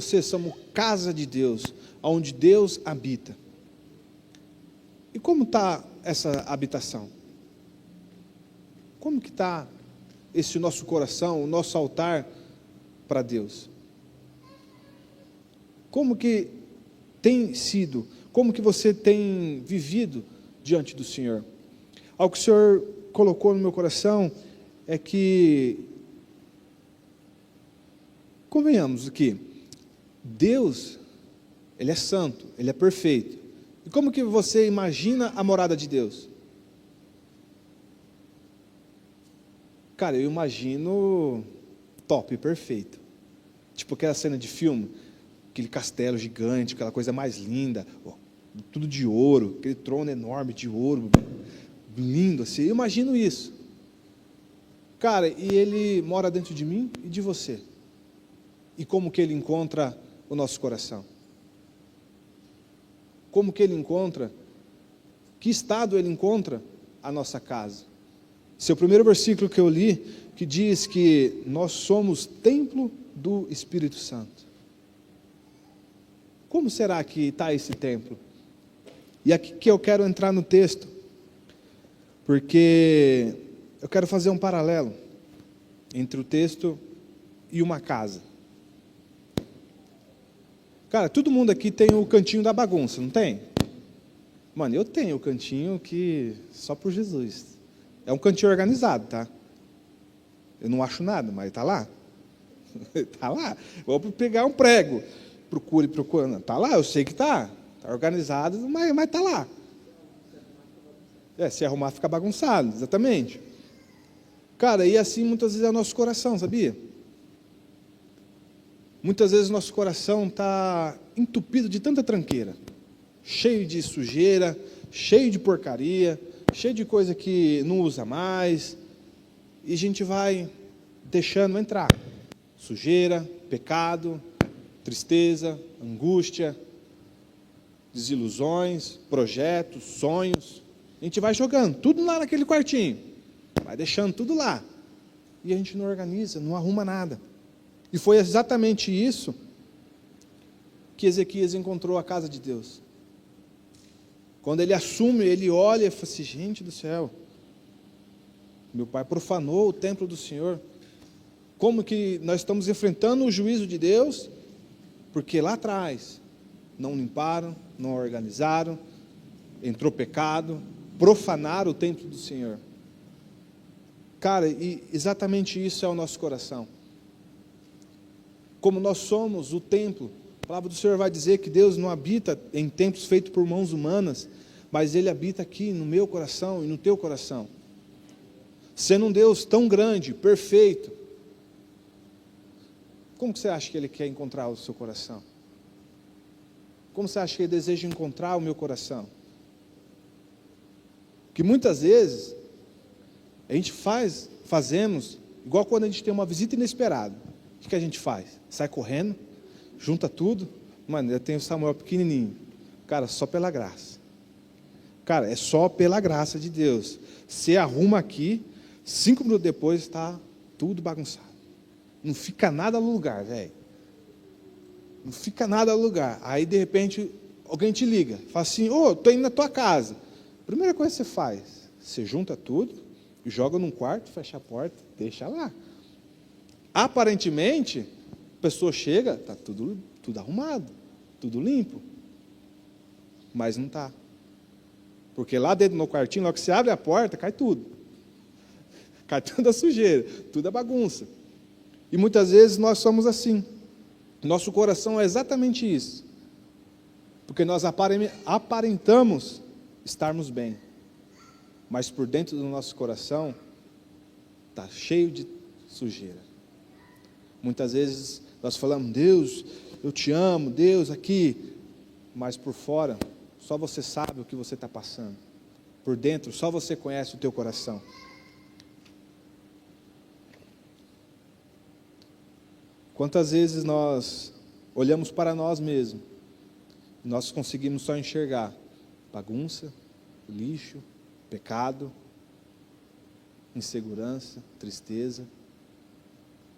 você somos casa de Deus, onde Deus habita. E como está essa habitação? Como que está esse nosso coração, o nosso altar para Deus? Como que tem sido, como que você tem vivido diante do Senhor? Algo que o Senhor colocou no meu coração é que, convenhamos aqui, Deus, Ele é santo, Ele é perfeito. E como que você imagina a morada de Deus? Cara, eu imagino top, perfeito. Tipo aquela cena de filme, aquele castelo gigante, aquela coisa mais linda, ó, tudo de ouro, aquele trono enorme de ouro, lindo assim, eu imagino isso. Cara, e Ele mora dentro de mim e de você. E como que Ele encontra o nosso coração? Como que Ele encontra, que estado Ele encontra a nossa casa? Esse é o primeiro versículo que eu li, que diz que nós somos templo do Espírito Santo. Como será que está esse templo? E aqui que eu quero entrar no texto, porque eu quero fazer um paralelo entre o texto e uma casa. Cara, todo mundo aqui tem o cantinho da bagunça, não tem? Mano, eu tenho o cantinho que só por Jesus. É um cantinho organizado, tá? Eu não acho nada, mas está lá. Está lá. Vou pegar um prego. Procurando. Está lá, eu sei que está. Está organizado, mas está lá. Se arrumar, fica bagunçado, exatamente. Cara, e assim muitas vezes é o nosso coração, sabia? Muitas vezes o nosso coração está entupido de tanta tranqueira. Cheio de sujeira, cheio de porcaria, cheio de coisa que não usa mais, e a gente vai deixando entrar sujeira, pecado, tristeza, angústia, desilusões, projetos, sonhos. A gente vai jogando tudo lá naquele quartinho, vai deixando tudo lá, e a gente não organiza, não arruma nada. E foi exatamente isso que Ezequias encontrou a casa de Deus. Quando ele assume, ele olha e fala assim: gente do céu, meu pai profanou o templo do Senhor. Como que nós estamos enfrentando o juízo de Deus? Porque lá atrás não limparam, não organizaram, entrou pecado, profanaram o templo do Senhor. Cara, e exatamente isso é o nosso coração. Como nós somos o templo, a palavra do Senhor vai dizer que Deus não habita em templos feitos por mãos humanas, mas Ele habita aqui no meu coração e no teu coração. Sendo um Deus tão grande, perfeito, como que você acha que Ele quer encontrar o seu coração? Como você acha que Ele deseja encontrar o meu coração? Que muitas vezes a gente fazemos, igual quando a gente tem uma visita inesperada. O que a gente faz? Sai correndo, junta tudo. Mano, eu tenho o Samuel pequenininho. Cara, só pela graça. Cara, é só pela graça de Deus. Você arruma aqui, 5 minutos depois está tudo bagunçado. Não fica nada no lugar, velho. Não fica nada no lugar. Aí, de repente, alguém te liga. Fala assim: ô, estou indo na tua casa. Primeira coisa que você faz, você junta tudo, joga num quarto, fecha a porta, deixa lá. Aparentemente, a pessoa chega, está tudo arrumado, tudo limpo. Mas não está. Porque lá dentro no quartinho, logo que você abre a porta, cai tudo. Cai toda a sujeira, tudo a bagunça. E muitas vezes nós somos assim. Nosso coração é exatamente isso. Porque nós aparentamos estarmos bem. Mas por dentro do nosso coração está cheio de sujeira. Muitas vezes nós falamos: Deus, eu te amo, Deus, aqui. Mas por fora, só você sabe o que você está passando. Por dentro, só você conhece o teu coração. Quantas vezes nós olhamos para nós mesmos, e nós conseguimos só enxergar bagunça, lixo, pecado, insegurança, tristeza.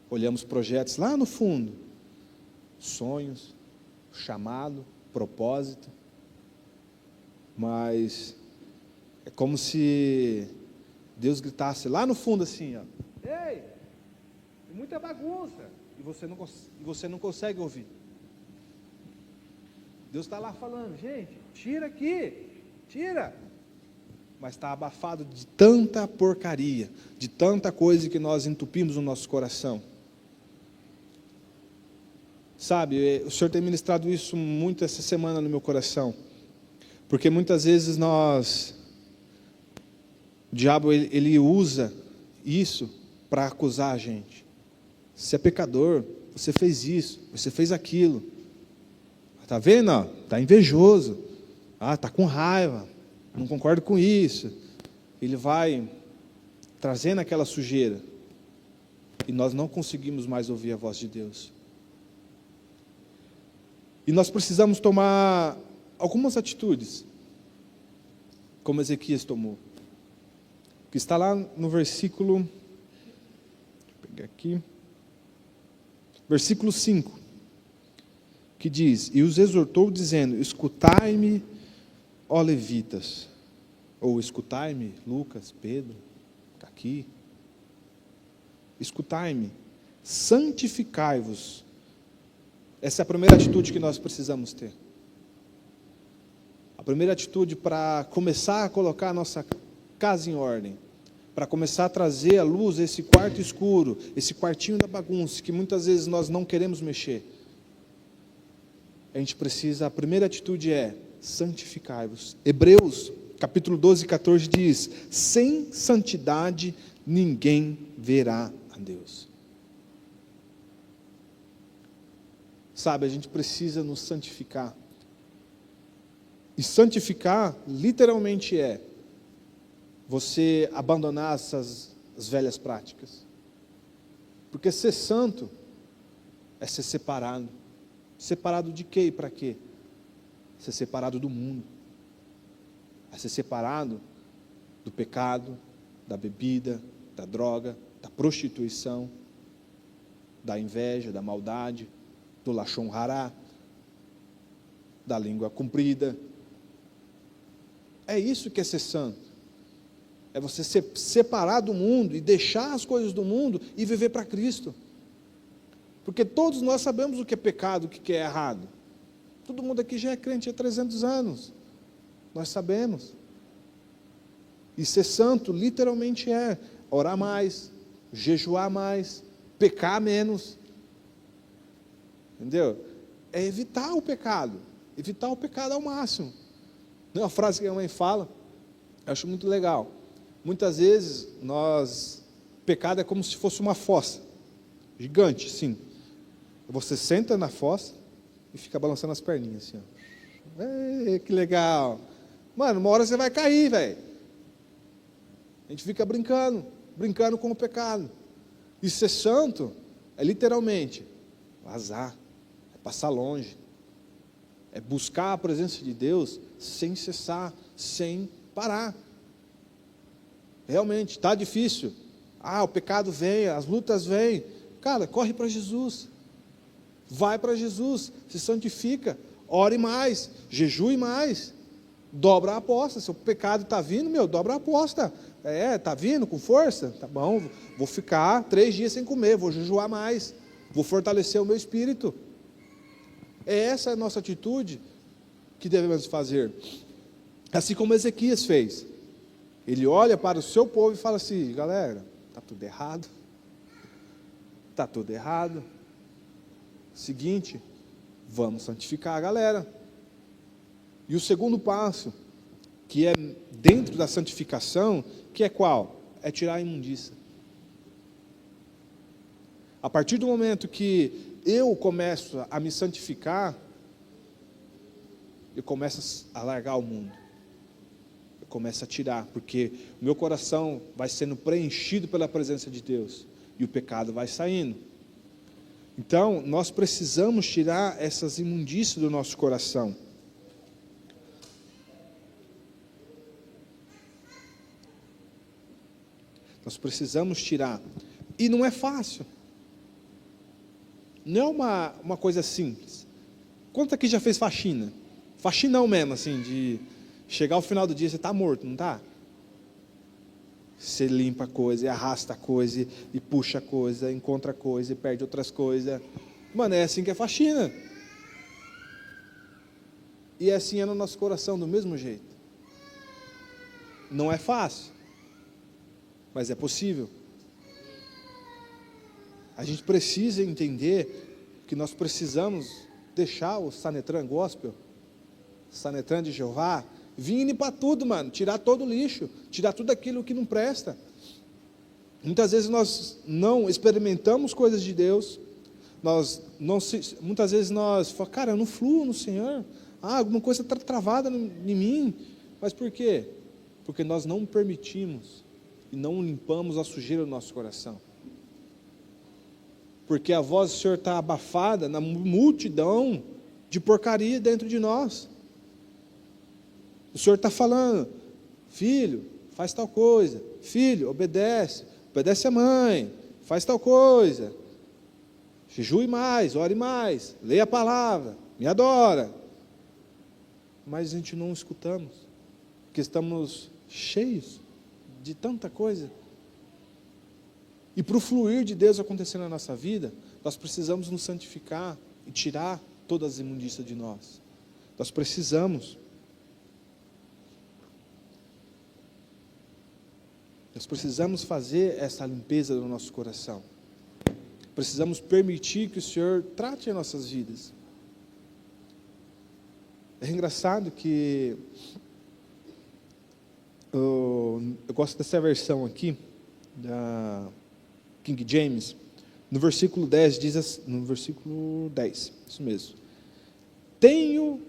Olhamos projetos lá no fundo, sonhos, chamado, propósito, mas é como se Deus gritasse lá no fundo assim, ó, ei, tem muita bagunça, e você não consegue ouvir. Deus está lá falando, gente, tira aqui, tira. Mas está abafado de tanta porcaria, de tanta coisa que nós entupimos no nosso coração. Sabe, o Senhor tem ministrado isso muito essa semana no meu coração. Porque muitas vezes o diabo ele usa isso para acusar a gente. Você é pecador, você fez isso, você fez aquilo. Está vendo? Está invejoso. Está com raiva. Não concordo com isso. Ele vai trazendo aquela sujeira. E nós não conseguimos mais ouvir a voz de Deus. E nós precisamos tomar algumas atitudes, como Ezequias tomou. Que está lá no versículo, deixa eu pegar aqui, versículo 5, que diz, e os exortou dizendo, escutai-me, ó levitas, ou escutai-me, Lucas, Pedro, aqui, escutai-me, santificai-vos. Essa é a primeira atitude que nós precisamos ter. A primeira atitude para começar a colocar a nossa casa em ordem, para começar a trazer à luz esse quarto escuro, esse quartinho da bagunça, que muitas vezes nós não queremos mexer. A primeira atitude é, santificai-vos. Hebreus, capítulo 12, 14 diz, sem santidade ninguém verá a Deus. Sabe, a gente precisa nos santificar. E santificar, literalmente você abandonar as velhas práticas. Porque ser santo é ser separado. Separado de quê e para quê? Ser separado do mundo. É ser separado do pecado, da bebida, da droga, da prostituição, da inveja, da maldade, do lachon hará, da língua comprida. É isso que é ser santo. É você se separar do mundo e deixar as coisas do mundo e viver para Cristo. Porque todos nós sabemos o que é pecado, o que é errado. Todo mundo aqui já é crente há 300 anos. Nós sabemos. E ser santo literalmente é orar mais, jejuar mais, pecar menos. Entendeu? É evitar o pecado. Evitar o pecado ao máximo. Não é uma frase que a mãe fala, eu acho muito legal. Muitas vezes, pecado é como se fosse uma fossa, gigante, sim. Você senta na fossa e fica balançando as perninhas, assim, ó. Ei, que legal. Mano, uma hora você vai cair, velho. A gente fica brincando com o pecado. E ser santo é literalmente vazar, é passar longe, é buscar a presença de Deus sem cessar, sem parar. Realmente, está difícil. O pecado vem, as lutas vêm. Cara, corre para Jesus. Vai para Jesus, se santifica, ore mais, jejue mais, dobra a aposta. Se o pecado está vindo, dobra a aposta. Está vindo com força? Tá bom, vou ficar 3 dias sem comer, vou jejuar mais, vou fortalecer o meu espírito. Essa é a nossa atitude que devemos fazer. Assim como Ezequias fez. Ele olha para o seu povo e fala assim, galera, está tudo errado. Está tudo errado. Seguinte, vamos santificar a galera. E o segundo passo, que é dentro da santificação, que é qual? É tirar a imundícia. A partir do momento que eu começo a me santificar, eu começo a largar o mundo. Eu começo a tirar, porque o meu coração vai sendo preenchido pela presença de Deus. E o pecado vai saindo. Então, nós precisamos tirar essas imundícias do nosso coração. Nós precisamos tirar. E não é fácil. não é uma coisa simples. Quanto aqui já fez faxina? Faxinão mesmo, assim, de chegar ao final do dia, você está morto, não está? Você limpa a coisa, e arrasta a coisa, e puxa a coisa, encontra a coisa, e perde outras coisas. Mano, é assim que é faxina. E assim é no nosso coração, do mesmo jeito. Não é fácil, mas é possível. A gente precisa entender que nós precisamos deixar o Sanetran Gospel, Sanetran de Jeová, vir limpar tudo, mano, tirar todo o lixo, tirar tudo aquilo que não presta. Muitas vezes nós não experimentamos coisas de Deus, muitas vezes nós falamos, cara, eu não fluo no Senhor, alguma coisa está travada em mim, mas por quê? Porque nós não permitimos e não limpamos a sujeira do nosso coração. Porque a voz do Senhor está abafada na multidão de porcaria dentro de nós. O Senhor está falando, filho, faz tal coisa, filho, obedece a mãe, faz tal coisa, jejue mais, ore mais, leia a palavra, me adora. Mas a gente não escutamos, porque estamos cheios de tanta coisa. E para o fluir de Deus acontecer na nossa vida, nós precisamos nos santificar e tirar todas as imundícias de nós. Nós precisamos fazer essa limpeza do nosso coração. Precisamos permitir que o Senhor trate as nossas vidas. É engraçado que eu gosto dessa versão aqui, da King James, no versículo 10, isso mesmo. Tenho,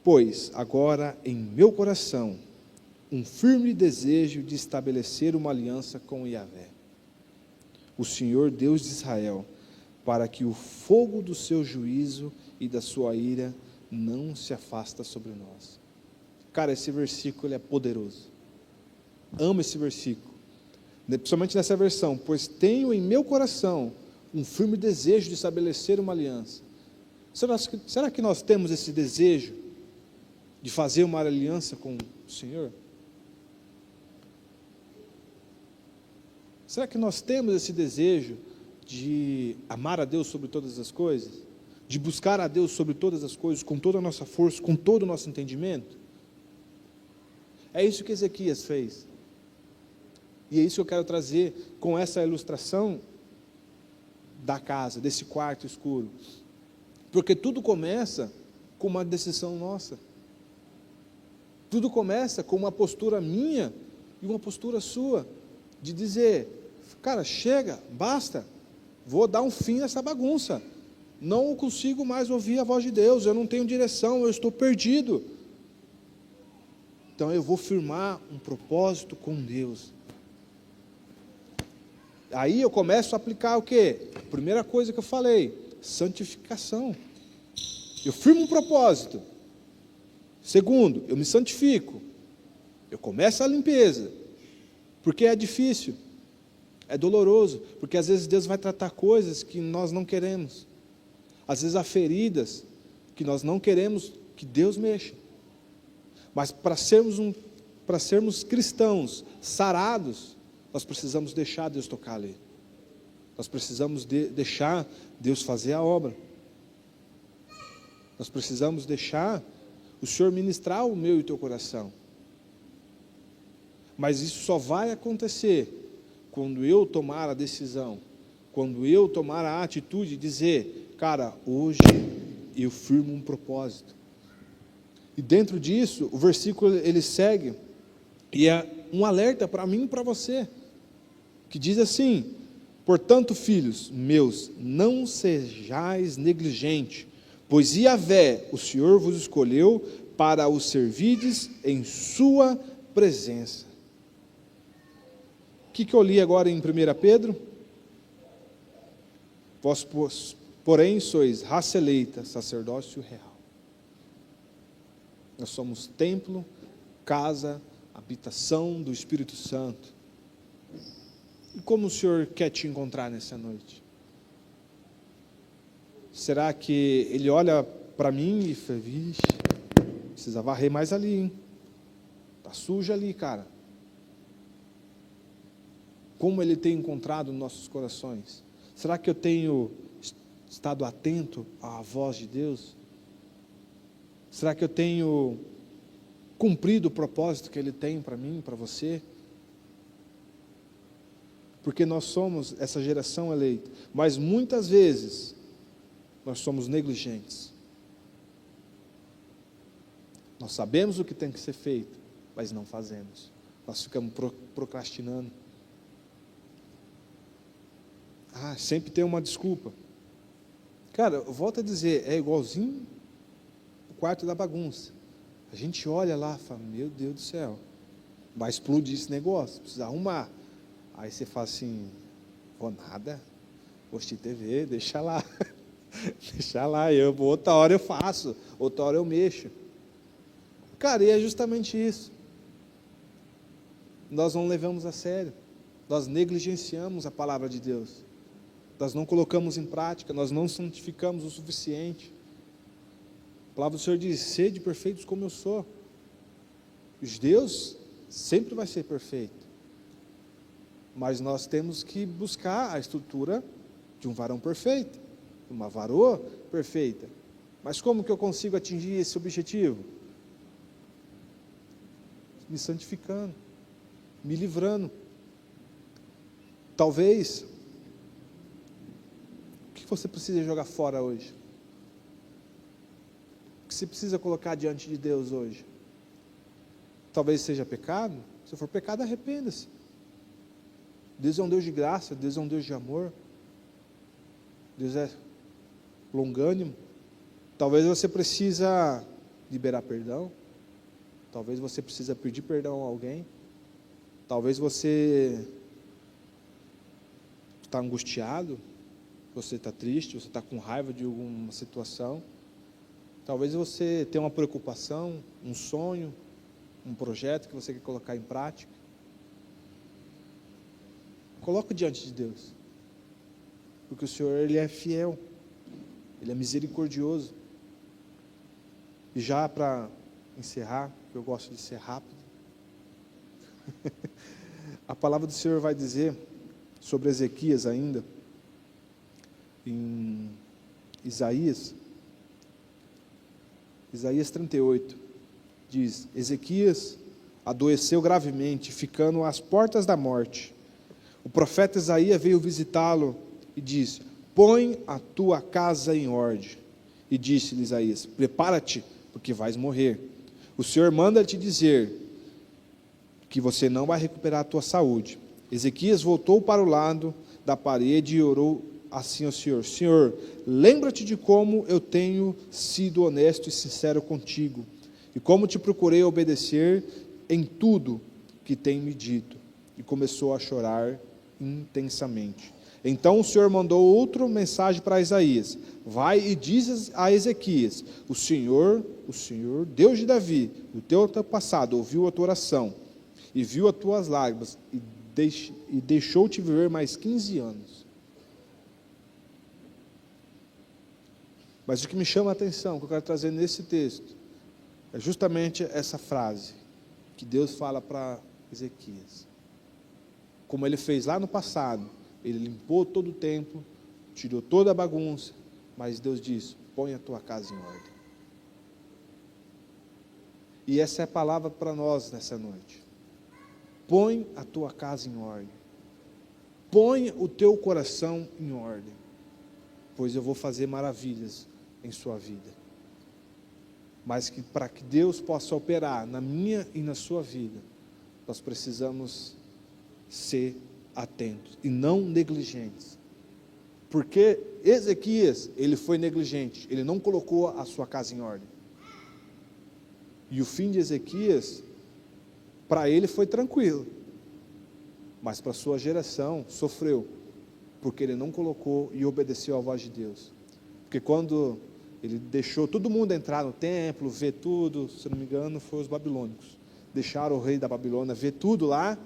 pois, agora em meu coração, um firme desejo de estabelecer uma aliança com Yahvé, o Senhor Deus de Israel, para que o fogo do seu juízo e da sua ira não se afasta sobre nós. Cara, esse versículo é poderoso. Amo esse versículo. Principalmente nessa versão, pois tenho em meu coração um firme desejo de estabelecer uma aliança. Será que nós temos esse desejo de fazer uma aliança com o Senhor? Será que nós temos esse desejo de amar a Deus sobre todas as coisas? De buscar a Deus sobre todas as coisas, com toda a nossa força, com todo o nosso entendimento? É isso que Ezequias fez. E é isso que eu quero trazer com essa ilustração da casa, desse quarto escuro. Porque tudo começa com uma decisão nossa. Tudo começa com uma postura minha e uma postura sua, de dizer, cara, chega, basta, vou dar um fim nessa bagunça. Não consigo mais ouvir a voz de Deus, eu não tenho direção, eu estou perdido. Então eu vou firmar um propósito com Deus. Aí eu começo a aplicar o quê? A primeira coisa que eu falei, santificação. Eu firmo um propósito. Segundo, eu me santifico. Eu começo a limpeza. Porque é difícil, é doloroso, porque às vezes Deus vai tratar coisas que nós não queremos. Às vezes há feridas que nós não queremos que Deus mexa. Mas para sermos cristãos sarados, nós precisamos deixar Deus tocar ali. Nós precisamos deixar Deus fazer a obra. Nós precisamos deixar o Senhor ministrar o meu e o teu coração. Mas isso só vai acontecer quando eu tomar a decisão, quando eu tomar a atitude de dizer, cara, hoje eu firmo um propósito. E dentro disso, o versículo ele segue, e é um alerta para mim e para você, que diz assim, portanto, filhos meus, não sejais negligentes, pois Yahvé, o Senhor vos escolheu para o servirdes em sua presença. O que eu li agora em 1 Pedro? Vós, porém, sois raça eleita, sacerdócio real. Nós somos templo, casa, habitação do Espírito Santo. E como o Senhor quer te encontrar nessa noite? Será que ele olha para mim e fala, vixe, precisa varrer mais ali, hein? Está sujo ali, cara. Como ele tem encontrado nossos corações? Será que eu tenho estado atento à voz de Deus? Será que eu tenho cumprido o propósito que Ele tem para mim, para você? Porque nós somos essa geração eleita, mas muitas vezes nós somos negligentes. Nós sabemos o que tem que ser feito, mas não fazemos. Nós ficamos procrastinando. Sempre tem uma desculpa. Cara, eu volto a dizer, é igualzinho o quarto da bagunça. A gente olha lá e fala, meu Deus do céu, vai explodir esse negócio, precisa arrumar. Aí você fala assim, vou nada, vou assistir TV, deixa lá. Deixa lá, outra hora eu faço, outra hora eu mexo. Cara, e é justamente isso. Nós não levamos a sério, nós negligenciamos a palavra de Deus. Nós não colocamos em prática, nós não santificamos o suficiente. A palavra do Senhor diz, sede perfeitos como eu sou. Deus sempre vai ser perfeito. Mas nós temos que buscar a estrutura de um varão perfeito, uma varoa perfeita. Mas como que eu consigo atingir esse objetivo? Me santificando, me livrando. Talvez, o que você precisa jogar fora hoje? O que você precisa colocar diante de Deus hoje? Talvez seja pecado. Se for pecado, arrependa-se. Deus é um Deus de graça, Deus é um Deus de amor. Deus é longânimo. Talvez você precisa liberar perdão. Talvez você precisa pedir perdão a alguém. Talvez você está angustiado, você está triste, você está com raiva de alguma situação. Talvez você tenha uma preocupação, um sonho, um projeto que você quer colocar em prática. Coloque diante de Deus, porque o Senhor, Ele é fiel, Ele é misericordioso. E já para encerrar, eu gosto de ser rápido, a palavra do Senhor vai dizer sobre Ezequias ainda, em Isaías 38, diz, Ezequias adoeceu gravemente, ficando às portas da morte. O profeta Isaías veio visitá-lo e disse, põe a tua casa em ordem. E disse-lhe Isaías, prepara-te, porque vais morrer. O Senhor manda te dizer que você não vai recuperar a tua saúde. Ezequias voltou para o lado da parede e orou assim ao Senhor, Senhor, lembra-te de como eu tenho sido honesto e sincero contigo, e como te procurei obedecer em tudo que tem me dito. E começou a chorar intensamente. Então o Senhor mandou outra mensagem para Isaías, vai e diz a Ezequias, o Senhor, Deus de Davi, o teu antepassado, ouviu a tua oração, e viu as tuas lágrimas, e deixou-te viver mais 15 anos. Mas o que me chama a atenção, que eu quero trazer nesse texto, é justamente essa frase, que Deus fala para Ezequias. Como Ele fez lá no passado, Ele limpou todo o templo, tirou toda a bagunça, mas Deus diz, põe a tua casa em ordem. E essa é a palavra para nós nessa noite. Põe a tua casa em ordem. Põe o teu coração em ordem, pois eu vou fazer maravilhas em sua vida. Mas que para que Deus possa operar na minha e na sua vida, nós precisamos ser atentos e não negligentes. Porque Ezequias, ele foi negligente, ele não colocou a sua casa em ordem. E o fim de Ezequias, para ele foi tranquilo, mas para a sua geração sofreu, porque ele não colocou e obedeceu à voz de Deus. Porque quando ele deixou todo mundo entrar no templo, ver tudo, se não me engano foi os babilônicos, deixaram o rei da Babilônia ver tudo lá,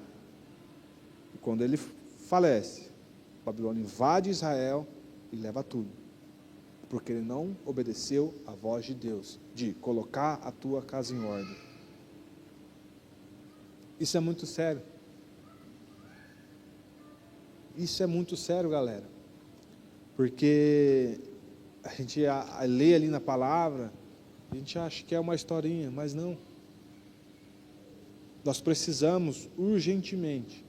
e quando ele falece, a Babilônia invade Israel e leva tudo. porque ele não obedeceu à voz de Deus, de colocar a tua casa em ordem. Isso é muito sério. Isso é muito sério, galera. Porque a gente lê ali na palavra, a gente acha que é uma historinha, mas não. Nós precisamos urgentemente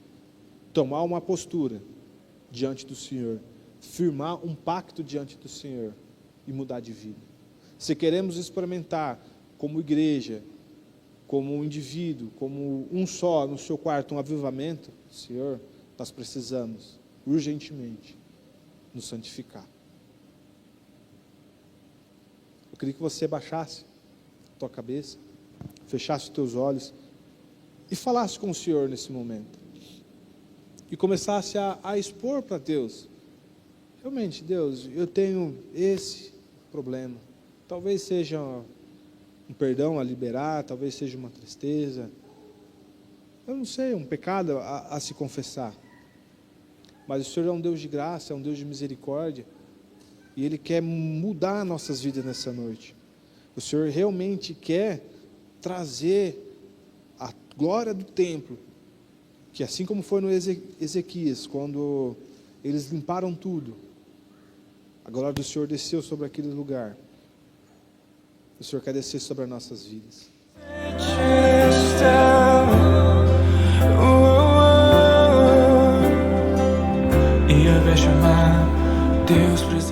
tomar uma postura diante do Senhor, firmar um pacto diante do Senhor e mudar de vida. Se queremos experimentar como igreja, como um indivíduo, como um só no seu quarto, um avivamento, Senhor, nós precisamos urgentemente nos santificar. Eu queria que você baixasse a tua cabeça, fechasse os teus olhos e falasse com o Senhor nesse momento. E começasse a expor para Deus. Realmente, Deus, eu tenho esse problema. Talvez seja um perdão a liberar, talvez seja uma tristeza. Eu não sei, um pecado a se confessar. Mas o Senhor é um Deus de graça, é um Deus de misericórdia. E Ele quer mudar nossas vidas nessa noite. O Senhor realmente quer trazer a glória do templo, que assim como foi no Ezequias, quando eles limparam tudo, a glória do Senhor desceu sobre aquele lugar. O Senhor quer descer sobre as nossas vidas. E eu vejo chamar Deus presente.